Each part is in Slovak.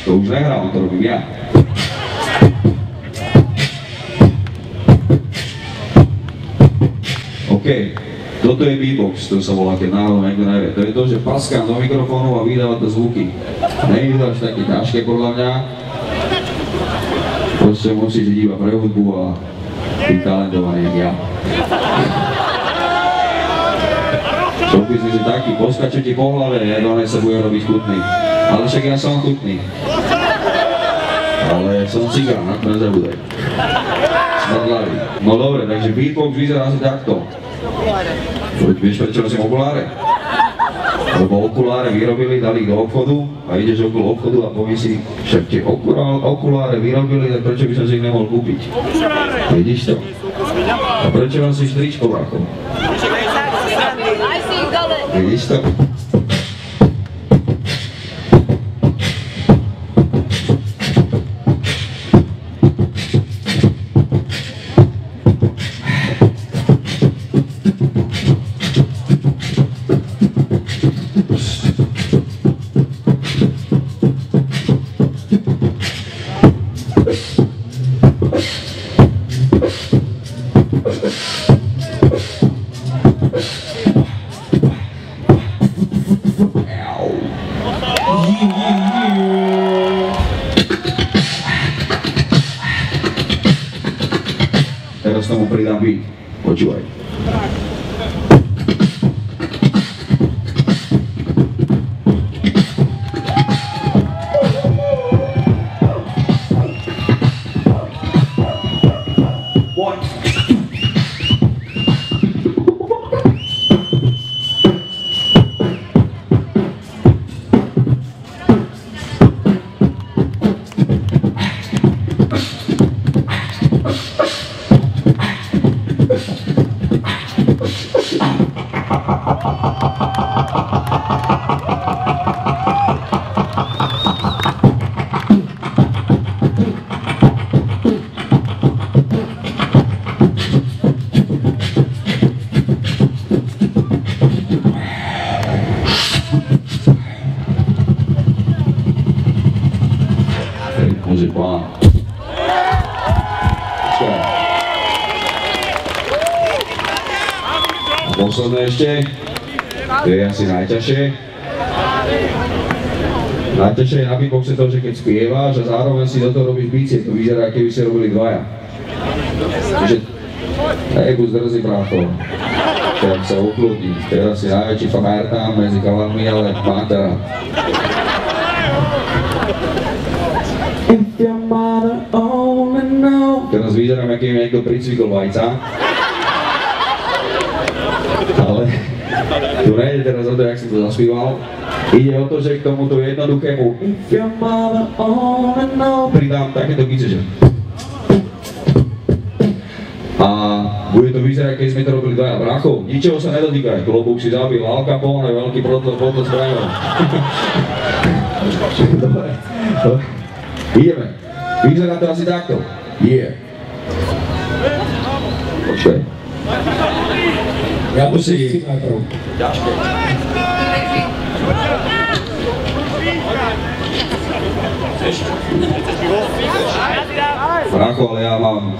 To už nehrám, to robím ja. OK, toto je beatbox, to sa volá, keď náhodou niekto nevie. To je to, že paskám do mikrofónu a vydáva to zvuky. Nie je to až také ťažké podľa mňa. Proste musíš ísť iba pre hudbu a byť talentovaný jak ja. Kúpi si taký, poskaču ti po hlave, jedone sa bude robiť chutný. Ale však ja som chutný. Ale som cigán, na to nezabudaj. Smrdlavý. No dobre, takže beatbox vyzerá asi takto. Vieš, prečo nosím okuláre? Lebo okuláre vyrobili, dali ich do obchodu a ideš okolo obchodu a povieš si, však tie okuláre vyrobili, tak prečo by som si ich nemohol kúpiť? Vidíš to? A prečo nosíš tričko, bracho? Vidíš to? Teraz tomu pridám beat. Počúvaj. Môže plán. A posledné ešte, to je asi najťažšie. Najťažšie je na beatboxe to, že keď spievaš a zároveň si do toho robíš bicie, to vyzerá, keby ste robili dvaja. Takže, egu zdrzí brácho. Tak sa ukludní. Teraz si najväčší famér tam medzi kalanmi, ale mám teda. Teraz vyzerám, aký mi niekto pricvikol vajca. Ale tu nejde teraz o to, jak som to zaspíval. Ide o to, že k tomuto jednoduchému pridám takéto bice, že... A bude to vyzerať, keď sme to robili dvaja. Bracho, ničoho sa nedotýkaj, klobúk si zabil, Al Capone, veľký protest zbraňov. Dobre, ideme. Vyzerá to asi takto. Yeah. Počkaj. Ja musím... Ťažké. Bracho, ale ja mám...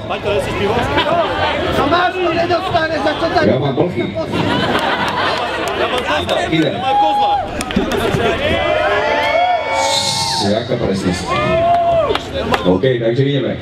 Ja mám plchy. Idem. Jaká presnosť. OK, takže ideme.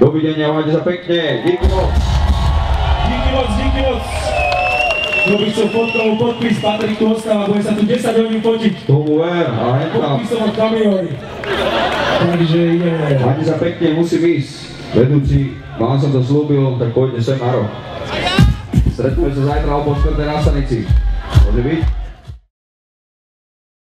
Dovidenia, majte sa pekne, díky moc. Díky moc, díky moc. Robiť som fotkovú podpis, Patrik tu ostáva, bude sa tu 10 hodín fotiť. Tomu ver, a hentam. Podpisom od kamióny. Takže ideme. Majte sa pekne, musím ísť. Vedúci, vám som to slúbil, tak poďte sem na rok. Stretneme sa zajtra o 4:00 na stanici. Môže byť?